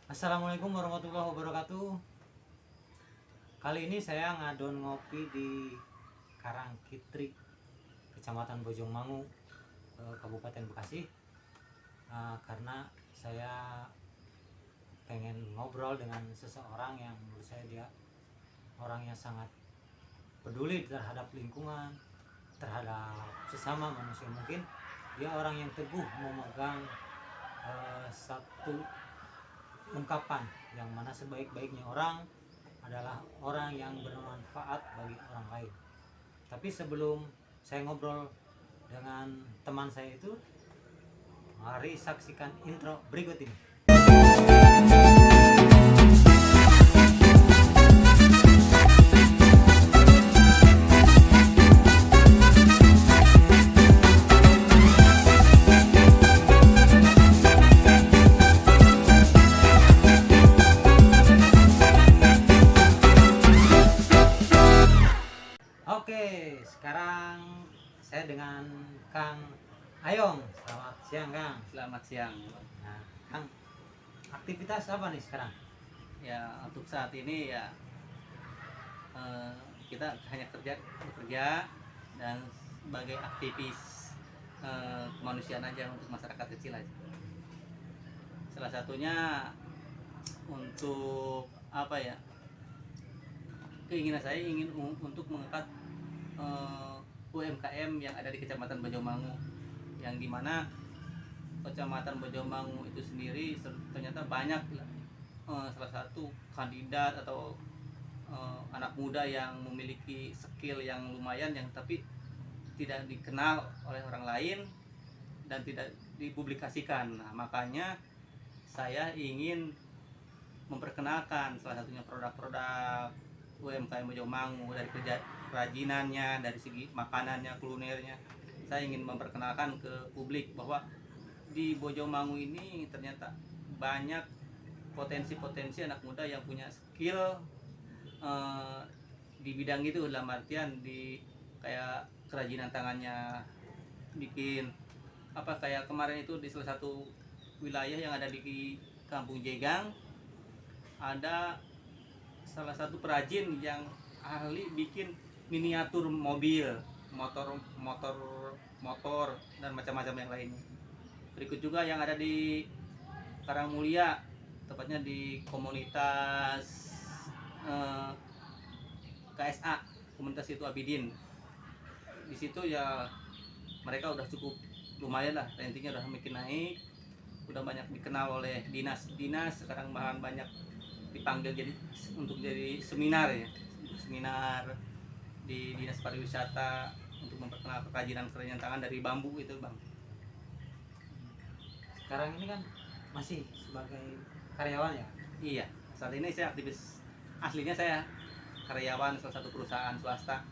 Assalamualaikum warahmatullahi wabarakatuh. Kali ini saya ngadon ngopi di Karangkitri, Kecamatan Bojongmangu, Kabupaten Bekasi. Karena saya pengen ngobrol dengan seseorang yang menurut saya dia orang yang sangat peduli terhadap lingkungan, terhadap sesama manusia. Mungkin dia orang yang teguh memegang satu ungkapan yang mana sebaik-baiknya orang adalah orang yang bermanfaat bagi orang lain. Tapi sebelum saya ngobrol dengan teman saya itu, mari saksikan intro berikut ini. Oke, sekarang saya dengan Kang Ayong. Selamat siang, Kang. Selamat siang. Nah, Kang, aktivitas apa nih sekarang? Ya, untuk saat ini ya eh, kita hanya bekerja dan sebagai aktivis kemanusiaan aja untuk masyarakat kecil aja. Salah satunya untuk apa ya? Keinginan saya ingin untuk mengangkat UMKM yang ada di Kecamatan Bojongmangu, yang dimana Kecamatan Bojongmangu itu sendiri ternyata banyak salah satu kandidat atau anak muda yang memiliki skill yang lumayan yang tapi tidak dikenal oleh orang lain dan tidak dipublikasikan. Nah, makanya saya ingin memperkenalkan salah satunya produk-produk UMKM Bojongmangu, dari kerja kerajinannya, dari segi makanannya, kulinernya. Saya ingin memperkenalkan ke publik bahwa di Bojongmangu ini ternyata banyak potensi-potensi anak muda yang punya skill di bidang itu, dalam artian di kayak kerajinan tangannya, bikin apa, kayak kemarin itu di salah satu wilayah yang ada di Kampung Jegang, ada salah satu perajin yang ahli bikin miniatur mobil, motor motor motor dan macam-macam yang lainnya. Berikut juga yang ada di Karangmulia, tepatnya di komunitas eh, KSA, komunitas itu Abidin. Di situ ya mereka udah cukup lumayan lah, ratingnya udah makin naik, udah banyak dikenal oleh dinas-dinas. Sekarang bahkan banyak dipanggil untuk jadi seminar ya, seminar di dinas pariwisata untuk memperkenalkan kerajinan tangan dari bambu itu, Bang. Sekarang ini kan masih sebagai karyawan ya? Iya, saat ini saya aktivis, aslinya saya karyawan salah satu perusahaan swasta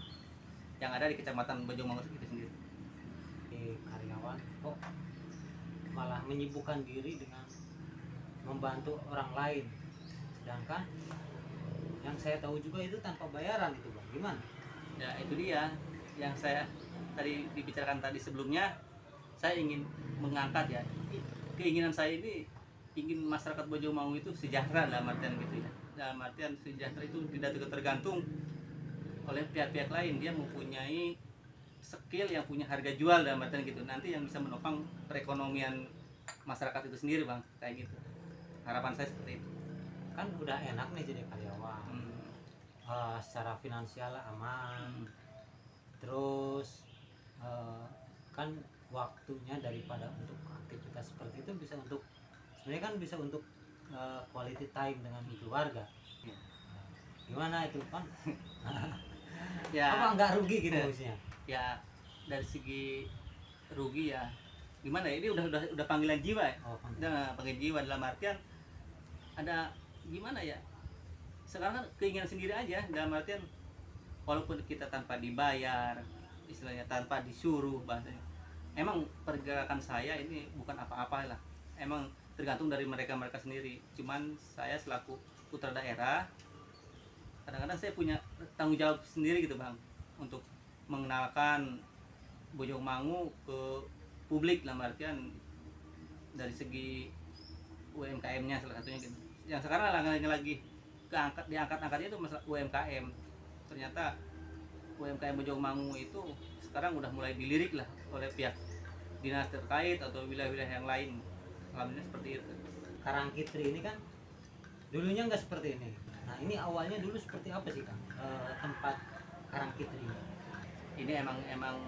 yang ada di Kecamatan Bojongmangu itu sendiri. Karyawan kok malah menyibukkan diri dengan membantu orang lain, sedangkan yang saya tahu juga itu tanpa bayaran itu, Bang. Gimana? Ya itu dia yang saya tadi dibicarakan tadi sebelumnya. Saya ingin mengangkat ya, keinginan saya ini ingin masyarakat Bojongmangu itu sejahtera, dalam artian gitu ya, dalam artian sejahtera itu tidak tergantung oleh pihak-pihak lain. Dia mempunyai skill yang punya harga jual, dalam artian gitu, nanti yang bisa menopang perekonomian masyarakat itu sendiri, Bang, kayak gitu. Harapan saya seperti itu. Kan udah enak nih jadi karyawan, secara finansial aman, terus kan waktunya daripada untuk aktivitas seperti itu bisa untuk, sebenarnya kan bisa untuk quality time dengan keluarga. Gimana itu kan? Ya, Apa nggak rugi gitu maksudnya? ya dari segi rugi ya gimana ya, ini udah panggilan jiwa ya. Oh, Udah panggilan jiwa, dalam artian ada gimana ya, sekarang kan keinginan sendiri aja, dalam artian walaupun kita tanpa dibayar, istilahnya tanpa disuruh bahasanya, emang pergerakan saya ini bukan apa-apa lah, emang tergantung dari mereka sendiri. Cuman saya selaku putra daerah, kadang-kadang saya punya tanggung jawab sendiri gitu, Bang, untuk mengenalkan Bojongmangu ke publik, dalam artian dari segi UMKM-nya salah satunya gitu. yang sekarang lagi diangkat-angkatnya itu masalah UMKM. Ternyata UMKM Bojongmangu itu sekarang udah mulai dilirik lah oleh pihak dinas terkait atau wilayah-wilayah yang lain. Alhamdulillah seperti itu. Karangkitri ini kan dulunya nggak seperti ini. Nah ini awalnya dulu seperti apa sih Kang, tempat Karangkitri ini? Ini emang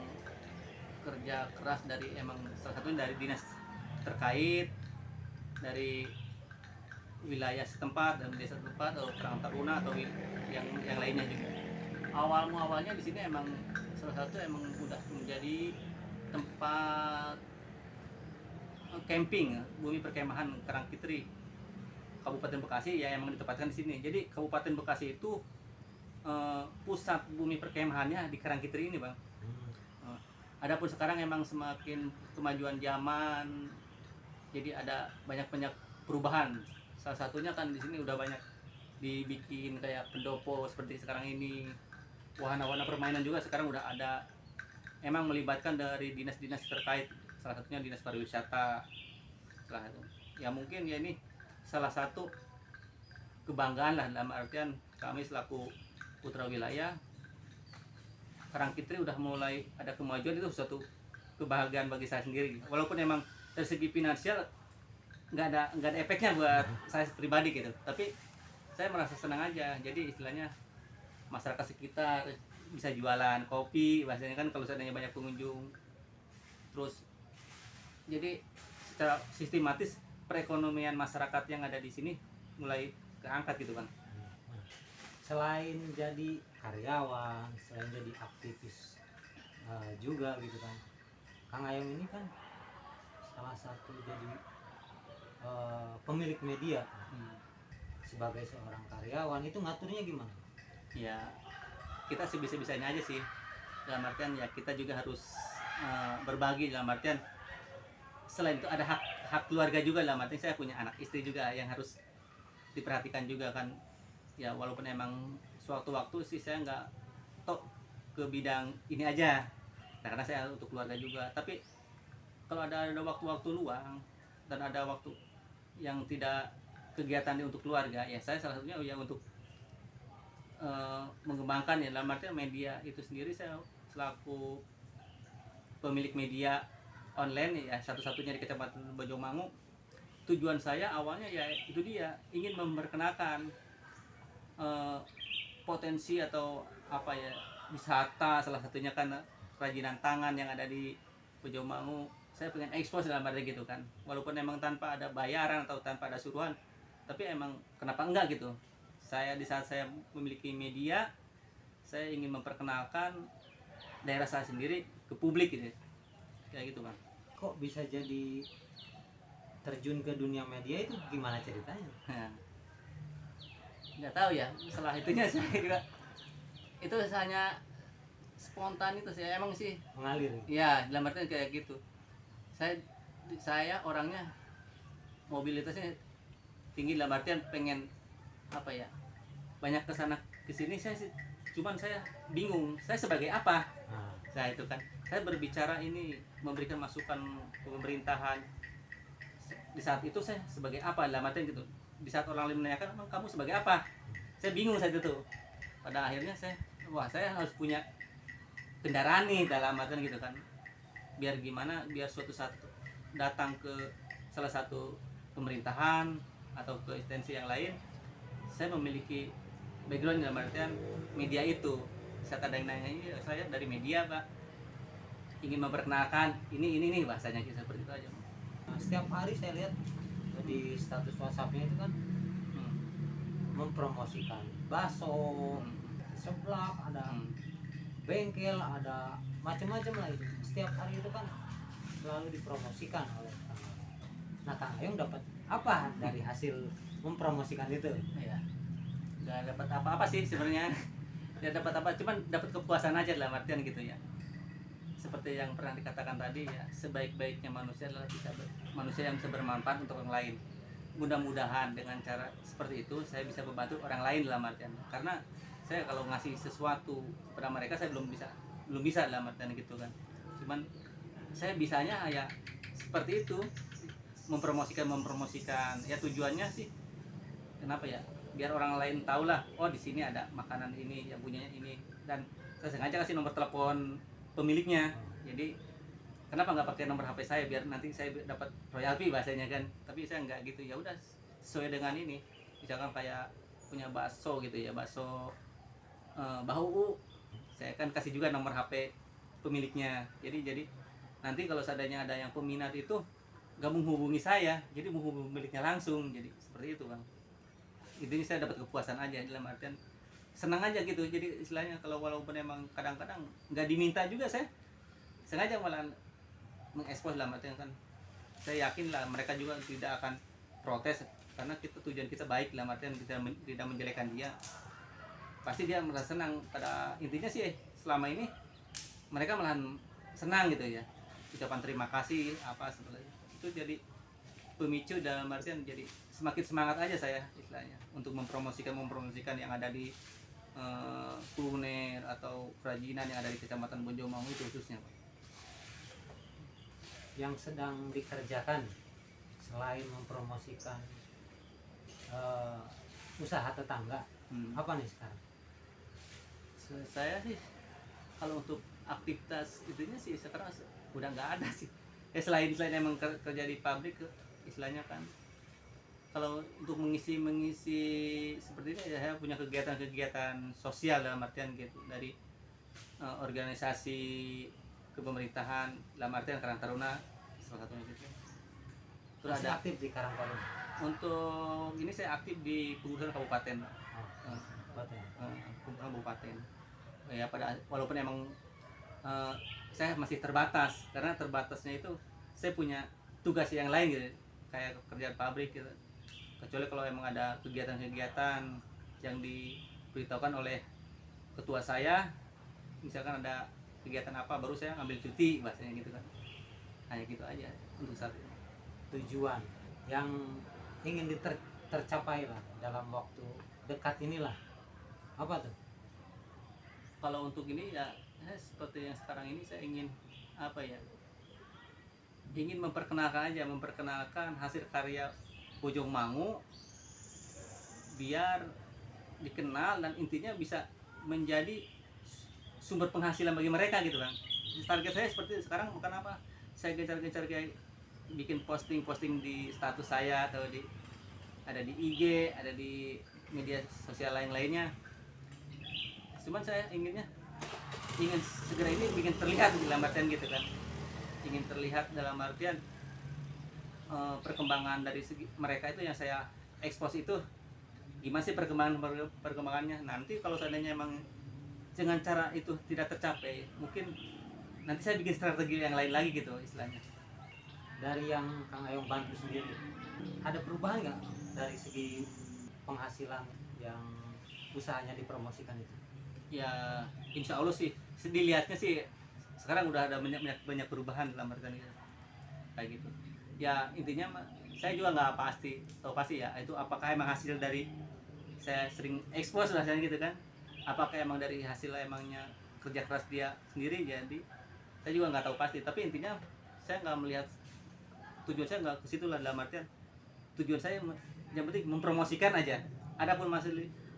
kerja keras dari salah satunya dari dinas terkait, dari wilayah setempat dan desa setempat atau Karang Taruna atau yang lainnya juga. Awalnya di sini emang salah satu emang udah menjadi tempat camping, bumi perkemahan Karangkitri Kabupaten Bekasi ya, emang ditempatkan di sini. Jadi Kabupaten Bekasi itu pusat bumi perkemahannya di Karangkitri ini, Bang. Adapun sekarang emang semakin kemajuan zaman, jadi ada banyak perubahan. Salah satunya kan di sini udah banyak dibikin kayak pendopo seperti sekarang ini. Wahana-wahana permainan juga sekarang udah ada. Emang melibatkan dari dinas-dinas terkait, salah satunya dinas pariwisata. Salah satu. Ya mungkin ya ini salah satu kebanggaan lah, dalam artian kami selaku putra wilayah Karangkitri udah mulai ada kemajuan, itu suatu kebahagiaan bagi saya sendiri. Walaupun emang dari segi finansial nggak ada efeknya buat saya pribadi gitu, tapi saya merasa senang aja. Jadi istilahnya masyarakat sekitar bisa jualan kopi, bahasanya kan kalau seandainya banyak pengunjung. Terus jadi secara sistematis perekonomian masyarakat yang ada di sini mulai keangkat gitu kan. Selain jadi karyawan, selain jadi aktivis juga gitu kan, Kang Ayong ini kan salah satu jadi pemilik media. Sebagai seorang karyawan itu ngaturnya gimana? Ya kita sebisa-bisanya aja sih, dalam artian ya kita juga harus berbagi, dalam artian selain itu ada hak keluarga juga, dalam artian saya punya anak istri juga yang harus diperhatikan juga kan. Ya walaupun emang suatu waktu sih saya nggak tok ke bidang ini aja, nah, karena saya untuk keluarga juga. Tapi kalau ada waktu-waktu luang dan ada waktu yang tidak kegiatan untuk keluarga, ya saya salah satunya ya untuk mengembangkan, ya dalam artian media itu sendiri. Saya selaku pemilik media online ya satu-satunya di Kecamatan Bojongmangu, tujuan saya awalnya ya itu dia, ingin memperkenalkan potensi atau apa ya, wisata, salah satunya kan kerajinan tangan yang ada di Bojongmangu. Saya pengen ekspos dalam arti gitu kan, walaupun emang tanpa ada bayaran atau tanpa ada suruhan, tapi emang kenapa enggak gitu. Saya di saat saya memiliki media, saya ingin memperkenalkan daerah saya sendiri ke publik gitu, kayak gitu kan. Kok bisa jadi terjun ke dunia media itu gimana ceritanya? Nggak tahu ya, setelah itunya saya juga itu hanya spontan itu, saya emang sih Mengalir. ya dalam artian kayak gitu. Saya orangnya mobilitasnya tinggi, dalam artian pengen apa ya, banyak kesana kesini. Saya sih cuman saya bingung saya sebagai apa. Saya itu kan saya berbicara ini memberikan masukan ke pemerintahan, di saat itu saya sebagai apa, dalam artian gitu. Di saat orang lain menanyakan emang kamu sebagai apa, saya bingung saat itu. Pada akhirnya saya harus punya kendaraan nih, dalam artian gitu kan, biar gimana, biar suatu saat datang ke salah satu pemerintahan atau ke instansi yang lain, saya memiliki background dalam artian media itu. Saat ada yang nanya, saya dari media Pak, ingin memperkenalkan ini nih, bahasanya gitu, seperti itu aja. Setiap hari saya lihat di status WhatsApp-nya itu kan mempromosikan bakso, seblak, ada bengkel, ada macam-macam lah itu. Setiap hari itu kan selalu dipromosikan oleh Kang Ayong. Nah, Kang Ayong dapat apa dari hasil mempromosikan itu? Ya, nggak dapat apa-apa sih sebenarnya. Nggak dapat apa, cuman dapat kepuasan aja dalam artian gitu ya. Seperti yang pernah dikatakan tadi ya, sebaik-baiknya manusia adalah manusia yang bisa bermanfaat untuk orang lain. Mudah-mudahan dengan cara seperti itu saya bisa membantu orang lain dalam artian, karena saya kalau ngasih sesuatu kepada mereka saya belum bisa dalam artian gitu kan. Cuman saya bisanya ya seperti itu, mempromosikan ya, tujuannya sih kenapa ya, biar orang lain tahu lah, oh di sini ada makanan ini yang punyanya ini, dan saya sengaja kasih nomor telepon pemiliknya. Jadi kenapa nggak pakai nomor HP saya, biar nanti saya dapat royalti bahasanya kan. Tapi saya nggak gitu, ya udah sesuai dengan ini. Misalkan kayak punya bakso gitu ya, bakso bahu, saya kan kasih juga nomor HP pemiliknya. Jadi nanti kalau seandainya ada yang peminat itu nggak menghubungi saya, jadi menghubungi pemiliknya langsung. Jadi seperti itu bang. Intinya saya dapat kepuasan aja, dalam artian senang aja gitu. Jadi istilahnya kalau walaupun emang kadang-kadang nggak diminta juga, saya sengaja malah mengekspos, dalam artian kan saya yakin lah mereka juga tidak akan protes, karena tujuan kita baik, dalam artian kita tidak menjelekkan dia. Pasti dia merasa senang. Pada intinya sih selama ini mereka malah senang gitu ya, ucapan terima kasih apa sebenarnya itu jadi pemicu, dalam artian jadi semakin semangat aja saya istilahnya untuk mempromosikan yang ada di kuliner atau kerajinan yang ada di Kecamatan Bonjomangu itu khususnya Pak. Yang sedang dikerjakan selain mempromosikan usaha tetangga, apa nih sekarang? Saya sih kalau untuk aktivitas itunya sih sekarang udah nggak ada sih. Selain emang kerja di pabrik istilahnya kan. Kalau untuk mengisi seperti ini ya, saya punya kegiatan sosial, dalam artian gitu, dari organisasi kepemerintahan, dalam artian Karang Taruna salah satunya gitu. Terus Masih ada aktif di Karang Taruna? Untuk ini saya aktif di pengurusan kabupaten, Pak. Kabupaten. Ya walaupun emang saya masih terbatas, karena terbatasnya itu saya punya tugas yang lain gitu, kayak kerjaan pabrik gitu. Kecuali kalau emang ada kegiatan-kegiatan yang diberitahukan oleh ketua saya, misalkan ada kegiatan apa baru saya ambil cuti bahasanya gitu kan. Hanya gitu aja untuk saat ini. Tujuan yang ingin tercapai lah dalam waktu dekat inilah apa tuh? Kalau untuk ini ya seperti yang sekarang ini, saya ingin apa ya, ingin memperkenalkan hasil karya Bonjomangu biar dikenal, dan intinya bisa menjadi sumber penghasilan bagi mereka gitu kan. Target saya seperti sekarang bukan apa, saya gencar-gencar kayak bikin posting di status saya atau ada di IG, ada di media sosial lainnya. Cuman saya ingin segera ini bikin terlihat dalam artian gitu kan, ingin terlihat dalam artian perkembangan dari segi mereka itu yang saya ekspos itu gimana sih perkembangannya. Nanti kalau seandainya emang dengan cara itu tidak tercapai, mungkin nanti saya bikin strategi yang lain lagi gitu istilahnya. Dari yang Kang Ayong bantu sendiri, ada perubahan nggak dari segi penghasilan yang usahanya dipromosikan itu? Ya insya Allah sih, dilihatnya sih sekarang udah ada banyak perubahan dalam artian itu kayak gitu. Ya intinya saya juga nggak tahu pasti ya itu apakah emang hasil dari saya sering expose lah gitu kan, apakah emang dari hasil emangnya kerja keras dia sendiri. Jadi saya juga nggak tahu pasti, tapi intinya saya nggak melihat, tujuan saya nggak ke situ lah, dalam artian tujuan saya yang penting mempromosikan aja. Adapun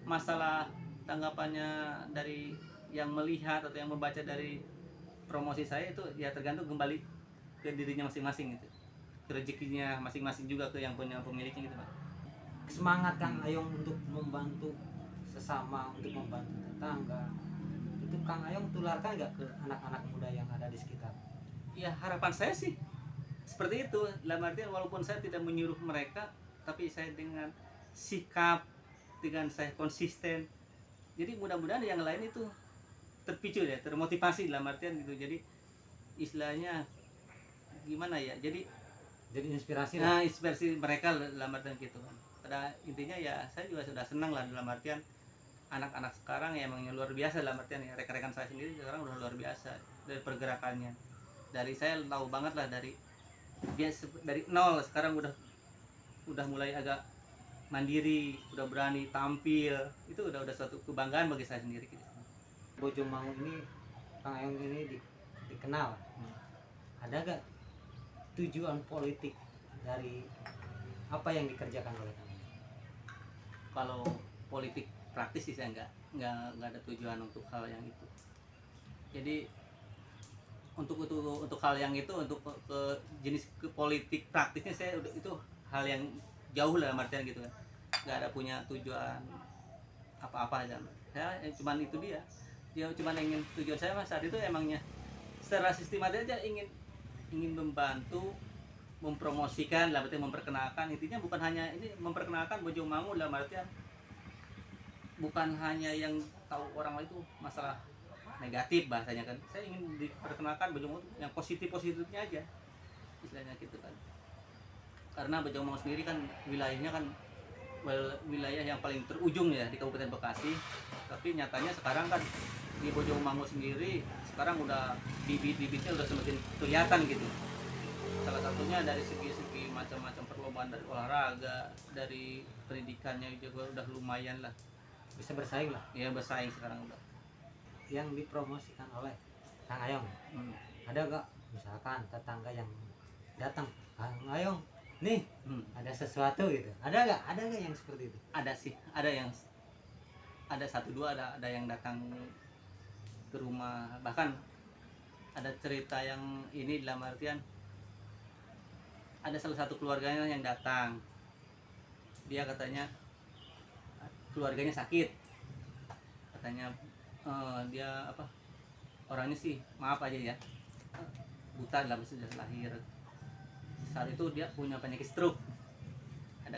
masalah tanggapannya dari yang melihat atau yang membaca dari promosi saya itu ya tergantung kembali ke dirinya masing-masing gitu, ke rezekinya masing-masing juga, ke yang punya pemiliknya gitu Pak. Semangat Kang Ayong untuk membantu sesama, untuk membantu tetangga, itu Kang Ayong tularkan nggak ke anak-anak muda yang ada di sekitar? Ya harapan saya sih seperti itu, dalam artian walaupun saya tidak menyuruh mereka, tapi saya dengan sikap, dengan saya konsisten, jadi mudah-mudahan yang lain itu terpicu ya, termotivasi dalam artian gitu. Jadi istilahnya gimana ya, jadi Inspirasi lah. nah inspirasi mereka dalam artian gitu. Pada intinya ya saya juga sudah senang lah, dalam artian anak-anak sekarang ya emangnya luar biasa, dalam artian ya rekan-rekan saya sendiri sekarang udah luar biasa dari pergerakannya. Dari saya tahu banget lah dari dia dari nol sekarang udah mulai agak mandiri, udah berani tampil, itu udah suatu kebanggaan bagi saya sendiri gitu. Bonjomangu ini, Kang Ayong ini dikenal. Ada gak tujuan politik dari apa yang dikerjakan oleh Kang Ayong? Kalau politik praktis sih saya nggak ada tujuan untuk hal yang itu. Jadi untuk hal yang itu, untuk ke jenis ke politik praktisnya saya udah itu hal yang jauh lah artian gitu kan, nggak ada punya tujuan apa-apa aja. Saya cuman itu dia cuman ingin, tujuan saya mas saat itu emangnya secara sistematis aja ingin membantu mempromosikan lah, berarti memperkenalkan, intinya bukan hanya ini memperkenalkan Bojongmangu dalam artian bukan hanya yang tahu orang itu masalah negatif bahasanya kan, saya ingin diperkenalkan Bojongmangu yang positifnya aja istilahnya gitu kan. Karena Bojongmangu sendiri kan wilayahnya kan wilayah yang paling terujung ya di Kabupaten Bekasi, tapi nyatanya sekarang kan di Bojongmangu sendiri sekarang udah bibit-bibitnya udah semakin kelihatan gitu. Salah satunya dari segi macam-macam perlombaan, dari olahraga, dari pendidikannya juga udah lumayan lah, bisa bersaing lah ya bersaing sekarang udah. yang dipromosikan oleh Kang Ayong. Ada gak misalkan tetangga yang datang, Kang Ayong nih ada sesuatu gitu, ada gak yang seperti itu? Ada sih, ada satu dua, ada yang datang ke rumah, bahkan ada cerita yang ini dalam artian ada salah satu keluarganya yang datang, dia katanya keluarganya sakit, katanya dia apa, orangnya sih maaf aja ya, buta dalam sejak lahir. Saat itu dia punya penyakit stroke, ada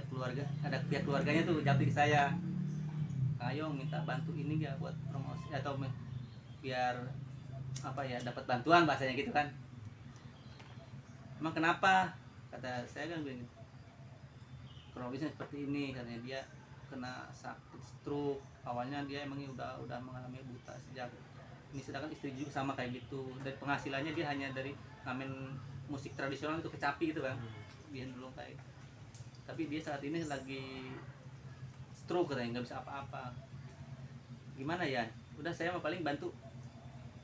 pihak keluarganya tuh japri ke saya, ayo minta bantu ini ya buat promosi atau biar apa ya, dapat bantuan bahasanya gitu kan. Emang kenapa, kata saya kan begini, kronisnya seperti ini, katanya dia kena sakit stroke, awalnya dia emangnya udah mengalami buta sejak ini, sedangkan istri juga sama kayak gitu, dan penghasilannya dia hanya dari ngamen musik tradisional itu, kecapi gitu kan, dia dulu kayak, tapi dia saat ini lagi stroke katanya, nggak bisa apa-apa. Gimana ya, udah saya mah paling bantu,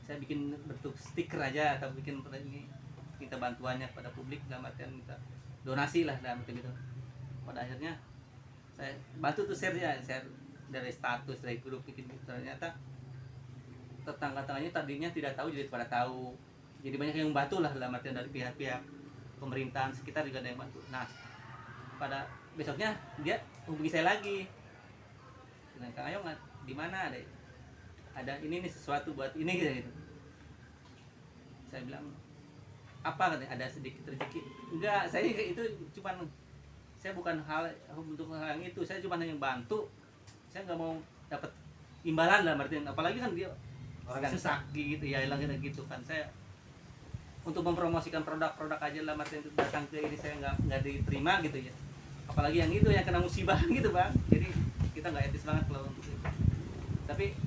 saya bikin bentuk stiker aja atau bikin ini, minta bantuannya pada publik dalam artian minta donasi lah dalam arti gitu. Pada akhirnya saya bantu tuh share dari status, dari grup bikin, ternyata tetangga-tangganya tadinya tidak tahu jadi pada tahu, jadi banyak yang membantu lah dalam artian dari pihak-pihak pemerintahan sekitar juga ada yang bantu. Nah pada besoknya dia hubungi saya lagi, nah Kang Ayong di mana, ada ini nih sesuatu buat ini gitu. Saya bilang apa, katanya ada sedikit rezeki. Enggak, saya itu cuman, saya bukan hal untuk hal yang itu, saya cuma hanya bantu, saya nggak mau dapat imbalan lah artian, apalagi kan dia orang sesak gitu ya, hilang gitu kan. Saya untuk mempromosikan produk-produk aja lah artian, datang ke ini saya nggak diterima gitu ya, apalagi yang itu yang kena musibah gitu bang. Jadi kita nggak etis banget kalau untuk itu. Tapi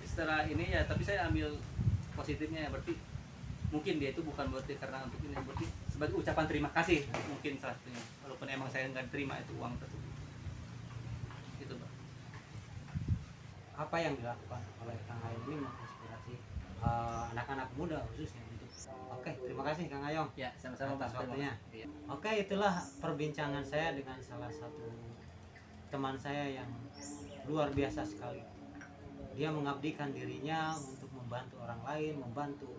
setelah ini ya, tapi saya ambil positifnya ya, berarti mungkin dia itu bukan berarti karena untuk ini, berarti sebagai ucapan terima kasih mungkin salah satunya, walaupun emang saya nggak terima itu uang tersebut gitu bang. Apa yang dilakukan oleh Kang Ayong ini menginspirasi anak-anak muda khususnya untuk, oke, terima kasih Kang Ayong Ya sama-sama atas bang, waktunya. iya. Oke, itulah perbincangan saya dengan salah satu teman saya yang luar biasa sekali. Dia mengabdikan dirinya untuk membantu orang lain, membantu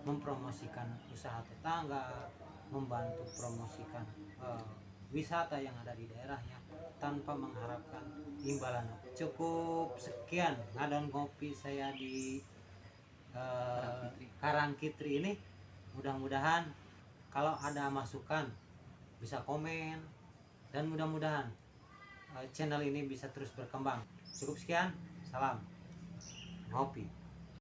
mempromosikan usaha tetangga, membantu promosikan wisata yang ada di daerahnya tanpa mengharapkan imbalan. Cukup sekian ngadon kopi saya di Karangkitri ini. Mudah-mudahan kalau ada masukan bisa komen, dan mudah-mudahan channel ini bisa terus berkembang. Cukup sekian, salam ngopi.